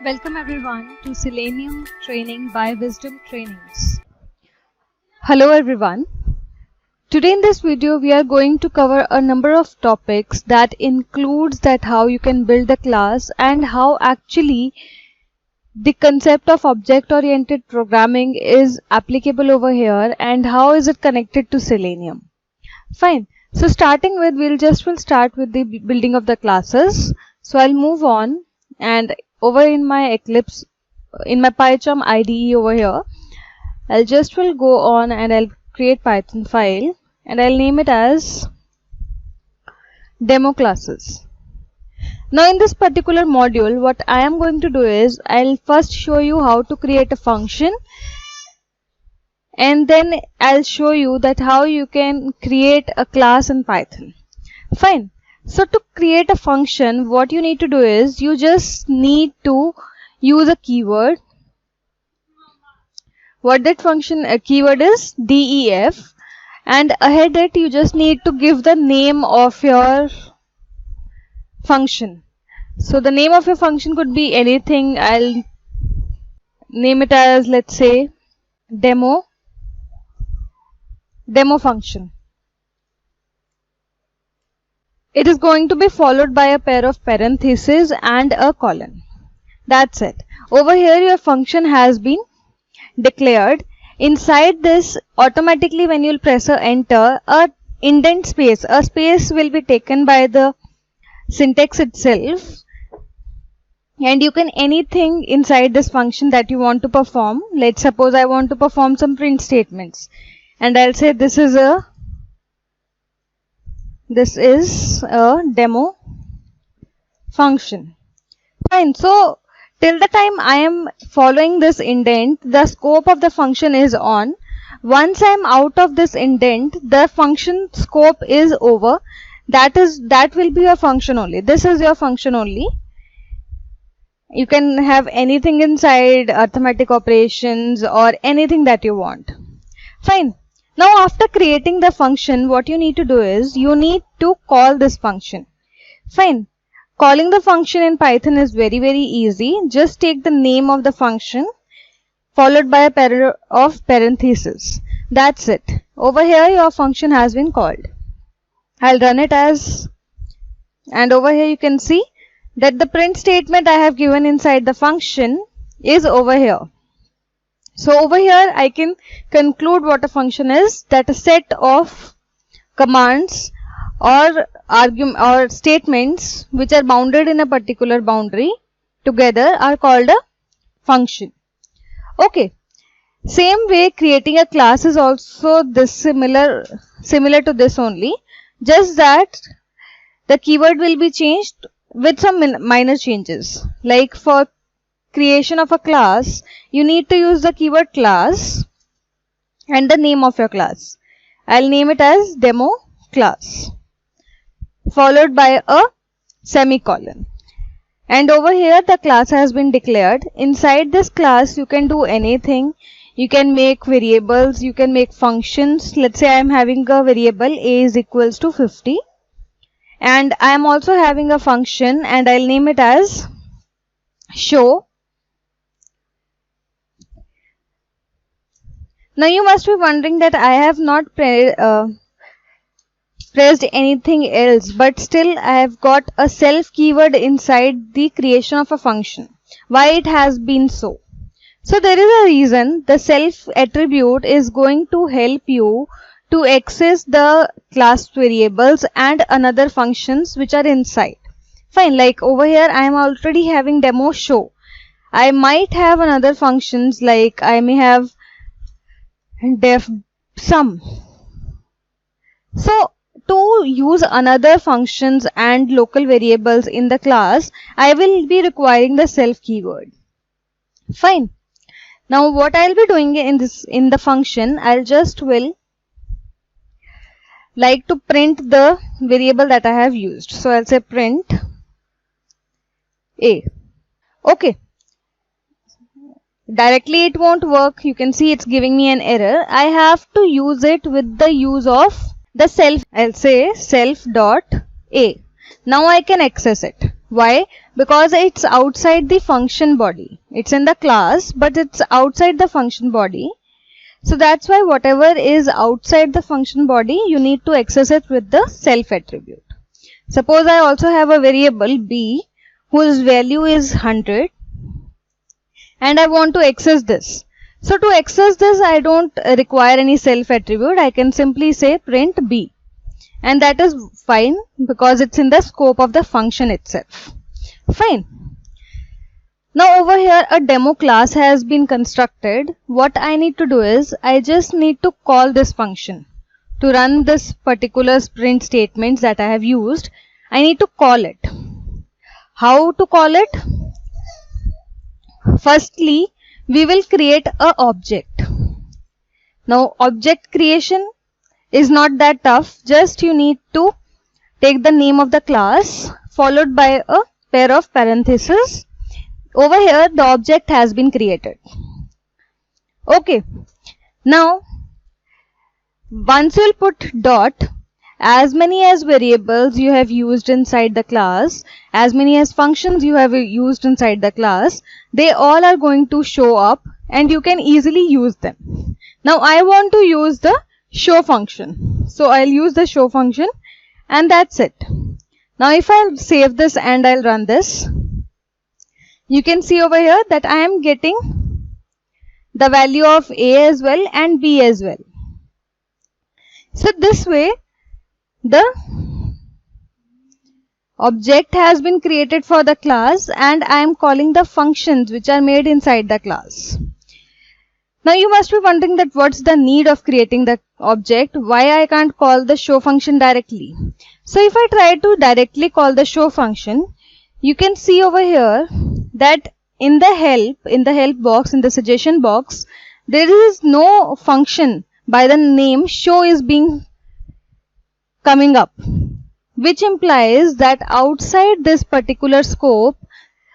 Welcome everyone to Selenium Training by Wisdom Trainings. Hello everyone. Today in this video we are going to cover a number of topics that includes that how you can build a class and how actually the concept of object-oriented programming is applicable over here and how is it connected to Selenium. Fine. So starting with we'll start with the building of the classes. So I'll move on and over in my Eclipse, in my PyCharm IDE over here, will go on and I'll create Python file and I'll name it as demo classes. Now in this particular module, what I am going to do is I'll first show you how to create a function and then I'll show you that how you can create a class in Python. Fine. So to create a function, what you need to do is you just need to use a keyword. What that function keyword is def, and ahead it you just need to give the name of your function. So the name of your function could be anything. I'll name it as, let's say, demo function. It is going to be followed by a pair of parentheses and a colon. That's it. Over here your function has been declared. Inside this, automatically when you'll press a enter, a indent space, a space will be taken by the syntax itself, and you can anything inside this function that you want to perform. Let's suppose I want to perform some print statements and I'll say this is a demo function. Fine. So till the time I am following this indent, the scope of the function is on. Once I am out of this indent, the function scope is over. That will be your function only. This is your function only. You can have anything inside, arithmetic operations or anything that you want. Fine. Now after creating the function, what you need to do is you need to call this function. Fine. Calling the function in Python is very easy. Just take the name of the function followed by a pair of parentheses. That's it. Over here your function has been called. I'll run it as, and over here you can see that the print statement I have given inside the function is over here. So over here I can conclude what a function is, that a set of commands or statements which are bounded in a particular boundary together are called a function. Okay. Same way creating a class is also this similar to this only, just that the keyword will be changed with some minor changes. Like for creation of a class, you need to use the keyword class and the name of your class. I'll name it as demo class followed by a semicolon. And over here the class has been declared. Inside this class you can do anything. You can make variables, you can make functions. Let's say I am having a variable a is equals to 50 and I am also having a function and I'll name it as show. Now you must be wondering that I have not pressed anything else, but still I have got a self keyword inside the creation of a function. Why it has been so? So there is a reason. The self attribute is going to help you to access the class variables and another functions which are inside. Fine. Like over here I am already having demo show. I might have another functions, like I may have def sum. So to use another functions and local variables in the class, I will be requiring the self keyword. Fine. Now what I'll be doing in the function, I'll just will like to print the variable that I have used. So I'll say print a. Okay. Directly it won't work. You can see it's giving me an error. I have to use it with the use of the self. I'll say self dot a. Now I can access it. Why? because it's outside the function body. It's in the class, but it's outside the function body. So that's why whatever is outside the function body, you need to access it with the self attribute. Suppose I also have a variable b whose value is 100 and I want to access this. So to access this, I don't require any self attribute. I can simply say print b, and that is fine because it's in the scope of the function itself. Fine. Now over here a demo class has been constructed. What I need to do is I just need to call this function to run this particular print statements that I have used. I need to call it. How to call it? Firstly, we will create a object. Now object creation is not that tough. Just you need to take the name of the class followed by a pair of parentheses. Over here the object has been created. Okay. Now once you will put dot, as many as variables you have used inside the class, as many as functions you have used inside the class, they all are going to show up and you can easily use them. Now I want to use the show function. So I'll use the show function and that's it. Now if I'll save this and I'll run this, you can see over here that I am getting the value of a as well and b as well. So this way the object has been created for the class and I am calling the functions which are made inside the class. Now you must be wondering that what's the need of creating the object, why I can't call the show function directly. So if I try to directly call the show function, you can see over here that in the help box, in the suggestion box, there is no function by the name show is being coming up, which implies that outside this particular scope,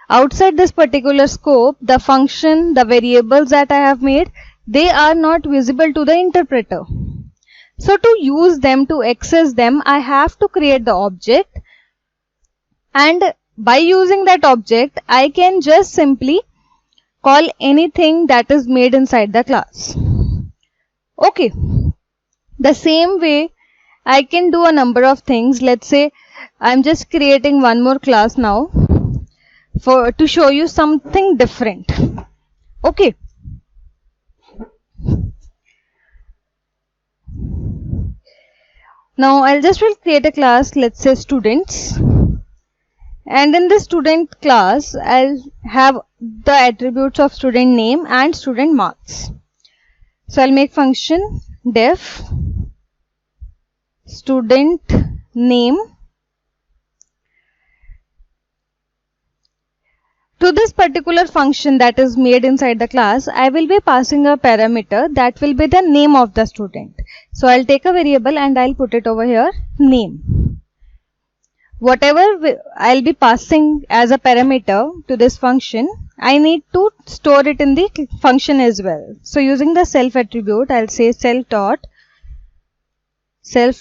the function, the variables that I have made, they are not visible to the interpreter. So to use them, to access them, I have to create the object, and by using that object, I can just simply call anything that is made inside the class. Okay. The same way I can do a number of things. Let's say I'm just creating one more class now to show you something different. Okay. Now I'll just create a class, let's say students, and in this student class I'll have the attributes of student name and student marks. So I'll make function def student name. To this particular function that is made inside the class, I will be passing a parameter that will be the name of the student. So I'll take a variable and I'll put it over here, name. Whatever I'll be passing as a parameter to this function, I need to store it in the function as well. So using the self attribute, I'll say self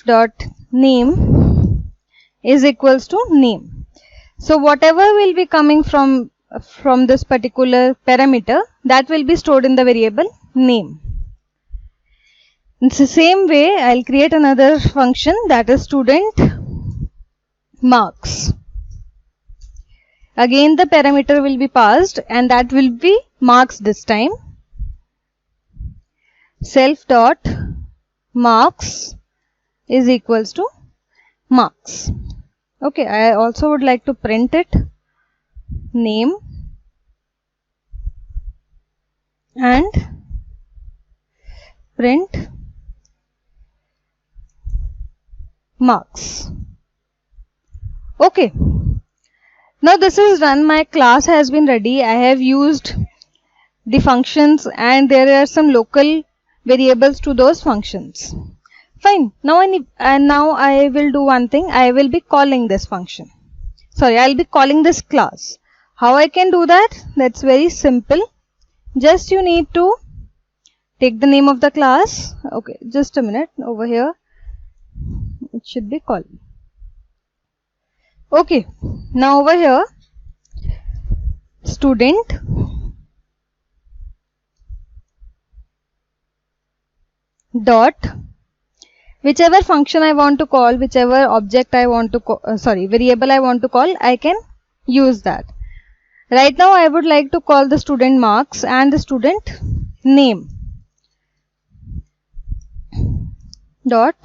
dot name is equals to name. So whatever will be coming from this particular parameter, that will be stored in the variable name. It's the same way I'll create another function, that is student marks. Again the parameter will be passed and that will be marks this time. Self dot marks is equals to marks. Okay, I also would like to print it, name and print marks. Okay, now this is done. My class has been ready. I have used the functions and there are some local variables to those functions. Fine. Now I will do one thing. I will be calling this function. Sorry, I'll be calling this class. How I can do that? That's very simple. Just you need to take the name of the class. Okay, just a minute. Over here, it should be called. Okay, now over here, student dot whichever function I want to call, whichever object I want to variable I want to call, I can use that. Right now I would like to call the student marks and the student name dot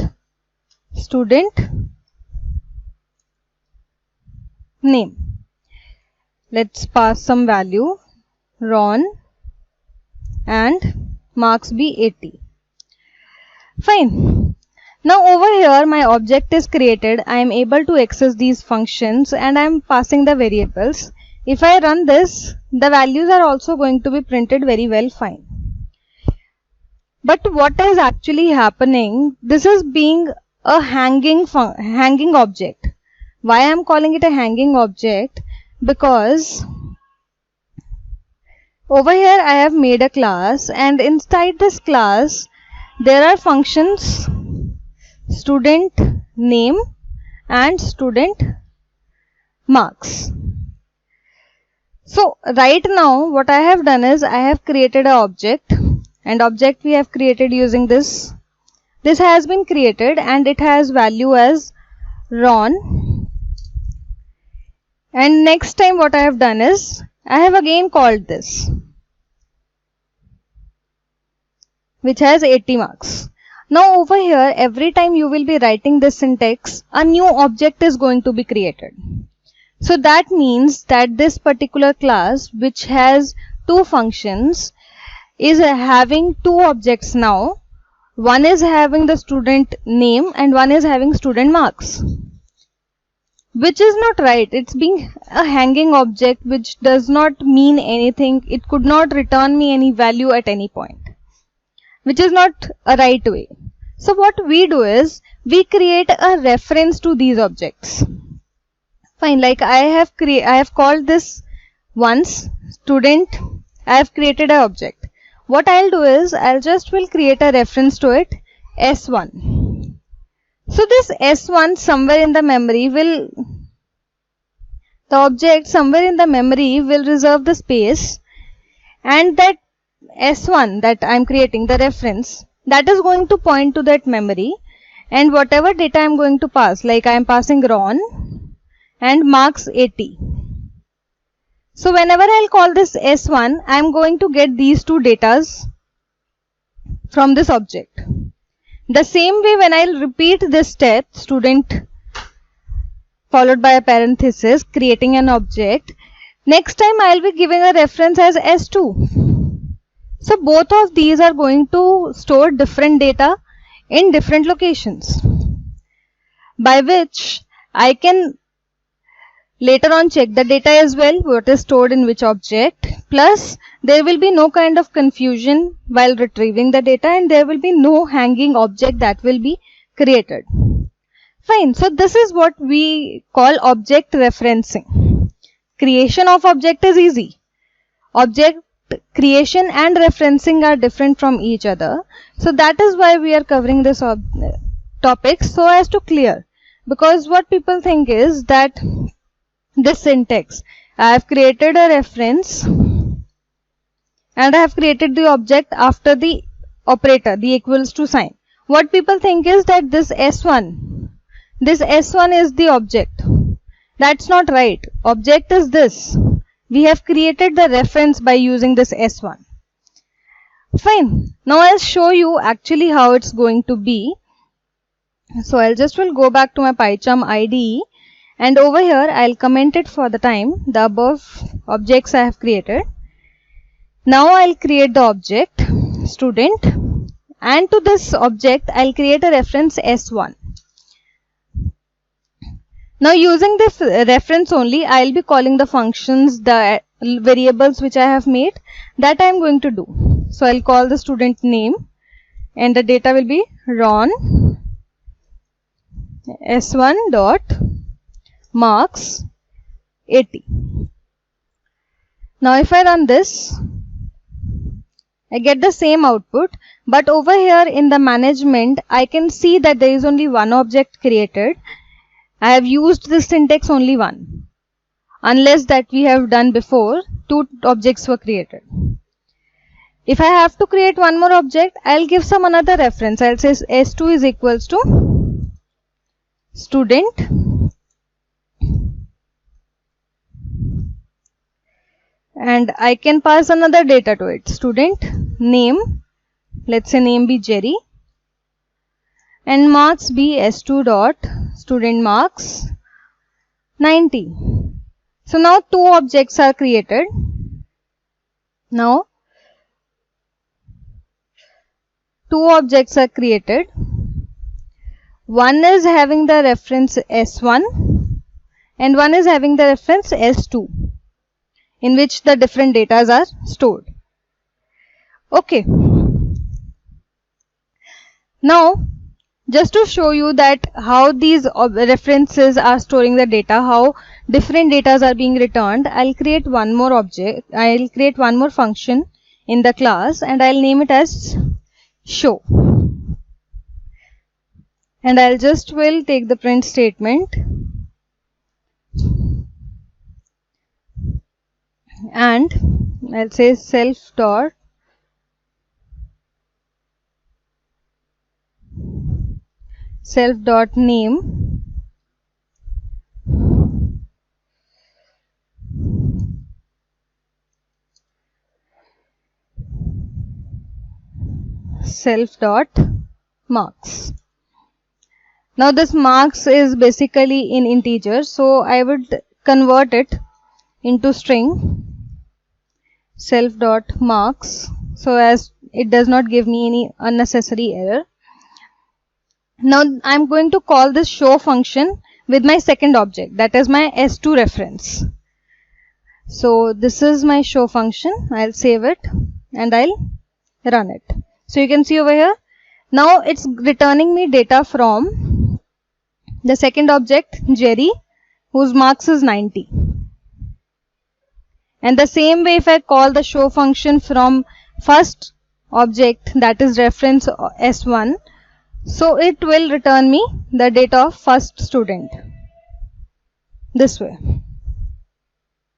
student name. Let's pass some value, Ron, and marks be 80. Fine. Now over here my object is created. I am able to access these functions and I am passing the variables. If I run this, the values are also going to be printed very well fine. But what is actually happening? This is being a hanging object. Why I am calling it a hanging object? Because over here I have made a class, and inside this class there are functions student name and student marks. So right now what I have done is I have created an object, and object we have created using this. This has been created and it has value as Ron. And next time what I have done is I have again called this, which has 80 marks. Now over here, every time you will be writing this syntax, a new object is going to be created. So that means that this particular class, which has two functions, is having two objects now. One is having the student name and one is having student marks, which is not right. It's being a hanging object which does not mean anything. It could not return me any value at any point, which is not a right way. So what we do is we create a reference to these objects. Fine, like I have called this once student. I have created an object. What I'll do is I'll just will create a reference to it, S1. So this S1 somewhere in the memory will, the object somewhere in the memory will reserve the space, and that S1 that I'm creating, the reference, that is going to point to that memory, and whatever data I'm going to pass, like I'm passing Ron and marks 80. So whenever I'll call this S1, I'm going to get these two datas from this object. The same way when I'll repeat this step, student followed by a parenthesis, creating an object, next time I'll be giving a reference as S2. So both of these are going to store different data in different locations, by which I can later on check the data as well, what is stored in which object, plus there will be no kind of confusion while retrieving the data, and there will be no hanging object that will be created. Fine, so this is what we call object referencing. Creation of object is easy. Object creation and referencing are different from each other. So that is why we are covering this topic, so as to clear. Because what people think is that this syntax, I have created a reference and I have created the object after the operator, the equals to sign. What people think is that this S1 is the object. That's not right. Object is this. We have created the reference by using this S1. Fine. Now I'll show you actually how it's going to be. So I'll just will go back to my PyCharm IDE, and over here I'll comment it for the time, the above objects I have created. Now I'll create the object student, and to this object I'll create a reference S1. Now using this reference only, I'll be calling the functions, the variables which I have made, that I'm going to do. So I'll call the student name and the data will be Ron S1 dot marks 80. Now if I run this, I get the same output, but over here in the management I can see that there is only one object created. I have used this syntax only one, unless that we have done before two objects were created. If I have to create one more object, I'll give some another reference. I'll say S2 is equals to student and I can pass another data to it. Student name, let's say name be Jerry, and marks be S2 dot student marks 90. So now two objects are created. Now two objects are created. One is having the reference S1 and one is having the reference S2, in which the different data are stored. Okay. Now, just to show you that how these references are storing the data, how different data are being returned, I'll create one more object. I'll create one more function in the class and I'll name it as show. And I'll just will take the print statement and I'll say self dot name self dot marks. Now this marks is basically in integer, so I would convert it into string self dot marks so as it does not give me any unnecessary error. Now I'm going to call this show function with my second object, that is my S2 reference. So this is my show function. I'll save it and I'll run it. So you can see over here, now it's returning me data from the second object Jerry, whose marks is 90. And the same way, if I call the show function from first object, that is reference S1, so it will return me the data of first student. This way.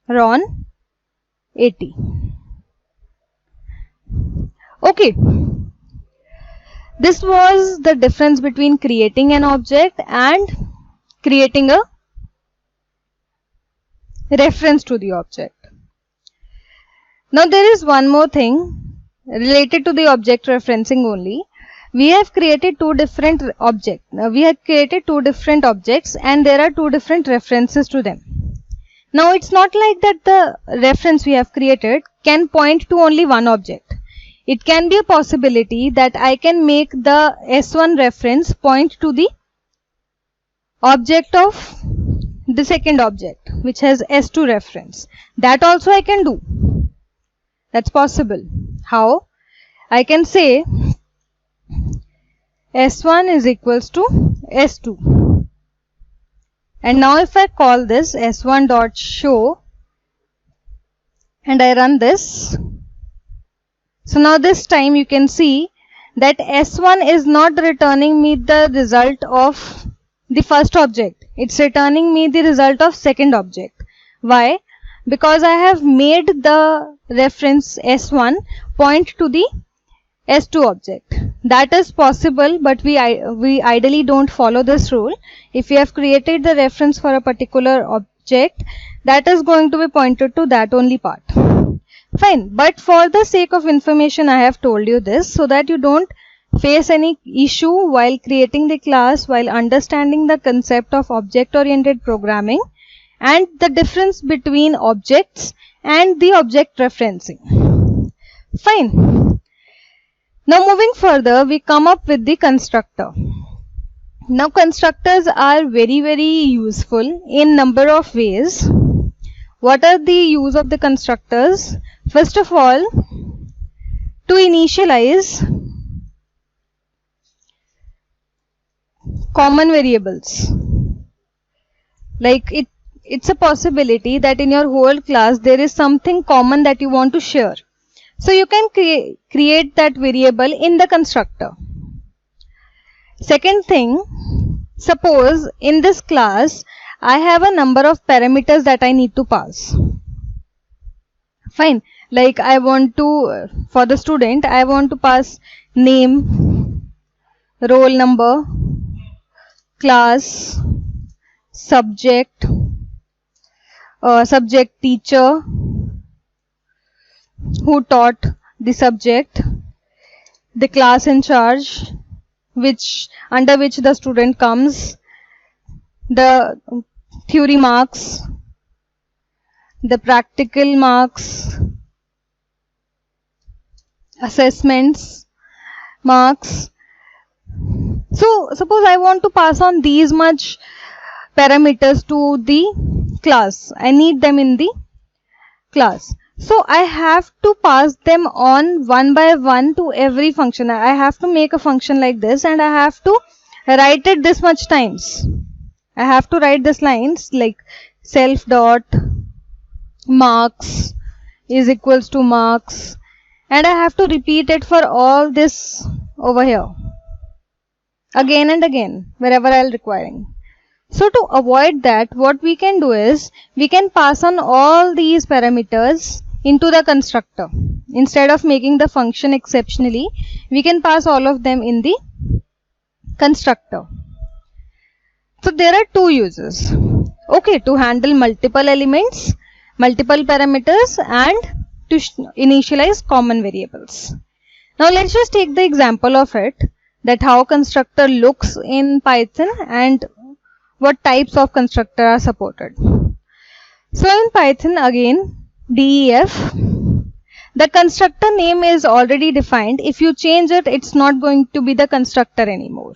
Ron 80. Okay. This was the difference between creating an object and creating a reference to the object. Now there is one more thing related to the object referencing only. We have created two different objects. We have created two different objects and there are two different references to them. Now it's not like that the reference we have created can point to only one object. It can be a possibility that I can make the S1 reference point to the object of the second object, which has S2 reference. That also I can do. That's possible. How? I can say S1 is equals to S2. And now if I call this S1 dot show and I run this, so now this time you can see that S1 is not returning me the result of the first object. It's returning me the result of second object. Why? Because I have made the reference S1 point to the S2 object. That is possible, but we ideally don't follow this rule. If you have created the reference for a particular object, that is going to be pointed to that only part. Fine, but for the sake of information, I have told you this so that you don't face any issue while creating the class, while understanding the concept of object-oriented programming and the difference between objects and the object referencing. Fine. Now moving further, we come up with the constructor. Now constructors are very useful in number of ways. What are the use of the constructors? First of all, to initialize common variables. Like it's a possibility that in your whole class there is something common that you want to share. So you can create that variable in the constructor. Second thing, suppose in this class I have a number of parameters that I need to pass. Fine. Like I want to, for the student, I want to pass name, roll number, class, subject, subject teacher, who taught the subject, the class in charge, which under which the student comes, the theory marks, the practical marks, assessments marks. So suppose I want to pass on these much parameters to the class. I need them in the class. So I have to pass them on one by one to every function. I have to make a function like this and I have to write it this much times. I have to write this lines like self dot marks is equals to marks, and I have to repeat it for all this over here again and again wherever I'll requiring. So to avoid that, what we can do is we can pass on all these parameters into the constructor. Instead of making the function exceptionally, we can pass all of them in the constructor. So there are two uses. Okay, to handle multiple elements, multiple parameters, and to initialize common variables. Now let's just take the example of it, that how constructor looks in Python and what types of constructor are supported. So in Python again, DEF, the constructor name is already defined. If you change it, it's not going to be the constructor anymore.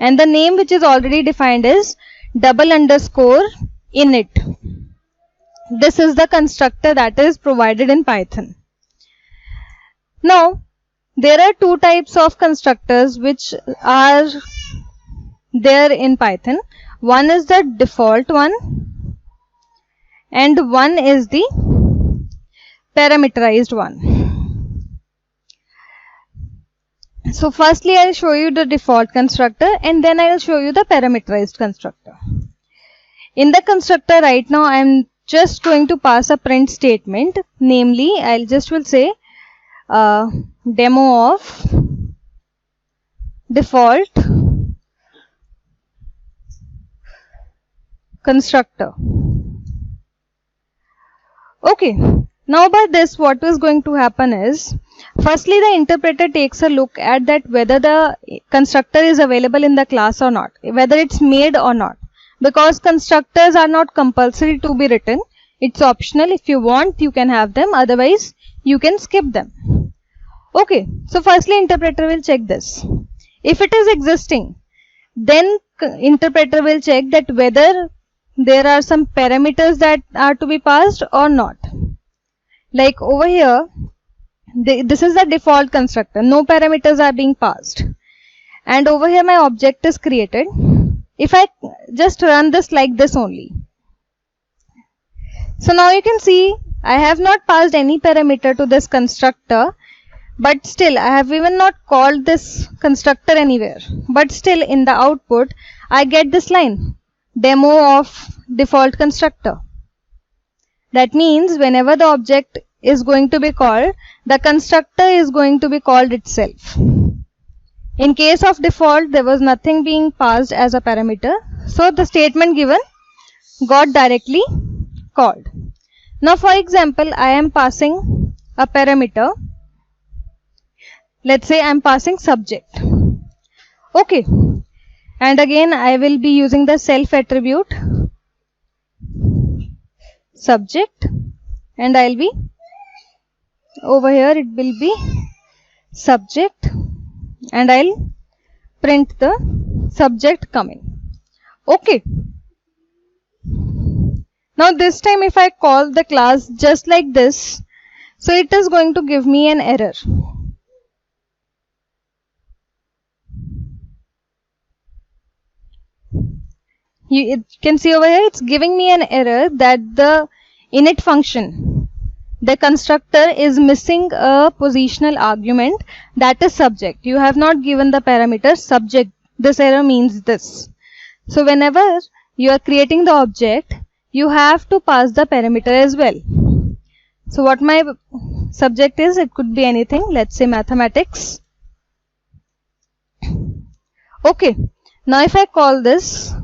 And the name which is already defined is double underscore init. This is the constructor that is provided in Python. Now, there are two types of constructors which are there in Python. One is the default one and one is the parameterized one. So firstly I'll show you the default constructor and then I'll show you the parameterized constructor. In the constructor right now I'm just going to pass a print statement, namely I'll just will say demo of default constructor. Okay, now by this what is going to happen is, firstly the interpreter takes a look at that whether the constructor is available in the class or not, whether it's made or not, because constructors are not compulsory to be written. It's optional. If you want you can have them, otherwise you can skip them. Okay, so firstly interpreter will check this. If it is existing, then interpreter will check that whether there are some parameters that are to be passed or not. Like over here, this is the default constructor, no parameters are being passed, and over here my object is created. If I just run this like this only, so now you can see I have not passed any parameter to this constructor, but still I have even not called this constructor anywhere, but still in the output I get this line, demo of default constructor. That means whenever the object is going to be called, the constructor is going to be called itself. In case of default, there was nothing being passed as a parameter, so the statement given got directly called. Now for example, I am passing a parameter. Let's say I am passing subject. Okay, and again I will be using the self attribute subject, and I'll be over here, it will be subject, and I'll print the subject coming. Okay, now this time if I call the class just like this, so it is going to give me an error. You can see over here it's giving me an error that the init function, the constructor, is missing a positional argument, that is subject. You have not given the parameter subject. This error means this. So whenever you are creating the object, you have to pass the parameter as well. So what my subject is, it could be anything. Let's say mathematics. Okay. Now if I call this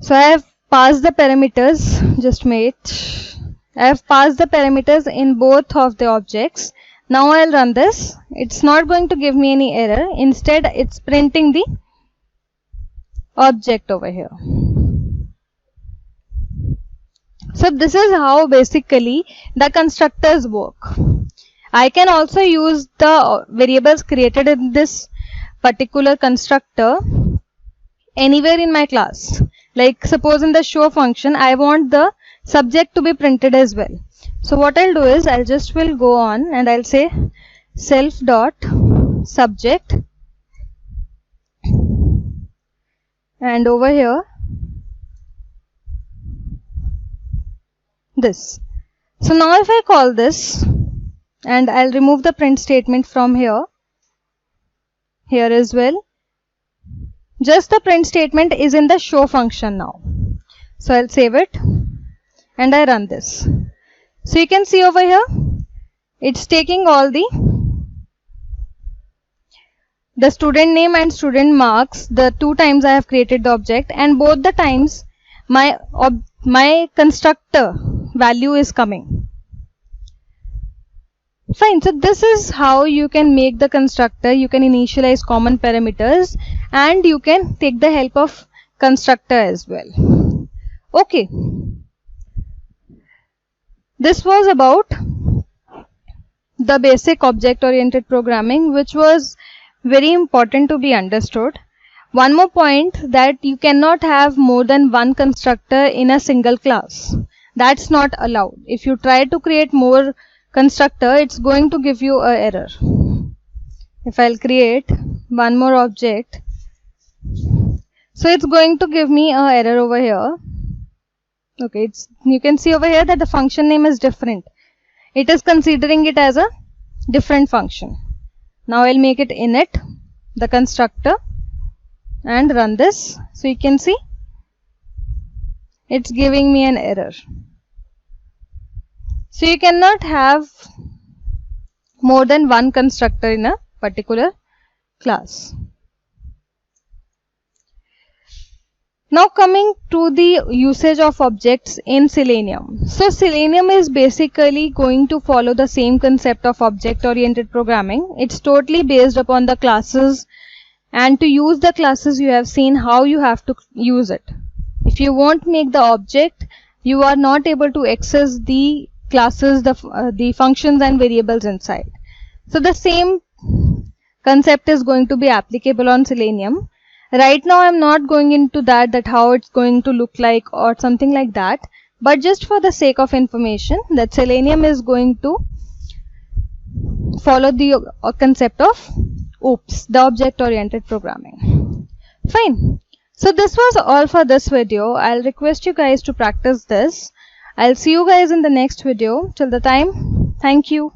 so I have passed the parameters, just wait. I have passed the parameters in both of the objects. Now I'll run this. It's not going to give me any error. Instead, it's printing the object over here. So this is how basically the constructors work. I can also use the variables created in this particular constructor anywhere in my class. Like suppose in the show function, I want the subject to be printed as well. So what I'll do is I'll just will go on and I'll say self dot subject, and over here this. So now if I call this, and I'll remove the print statement from here as well. Just the print statement is in the show function now. So I'll save it and I run this. So you can see over here, it's taking all the student name and student marks, the 2 times I have created the object, and both the times my constructor value is coming. Fine. So this is how you can make the constructor. You can initialize common parameters and you can take the help of constructor as well. Okay. This was about the basic object-oriented programming, which was very important to be understood. One more point, that you cannot have more than one constructor in a single class. That's not allowed. If you try to create more constructor, it's going to give you an error. If I'll create one more object, so it's going to give me an error over here. Okay, you can see over here that the function name is different. It is considering it as a different function. Now I'll make it init, the constructor, and run this. So you can see it's giving me an error. So you cannot have more than one constructor in a particular class. Now coming to the usage of objects in Selenium. So Selenium is basically going to follow the same concept of object-oriented programming. It's totally based upon the classes, and to use the classes you have seen how you have to use it. If you won't make the object, you are not able to access the classes, the functions and variables inside. So the same concept is going to be applicable on Selenium. Right now I'm not going into that how it's going to look like or something like that, but just for the sake of information, that Selenium is going to follow the concept of OOPS, the object oriented programming. Fine. So this was all for this video. I'll request you guys to practice this. I'll see you guys in the next video. Till the time, thank you.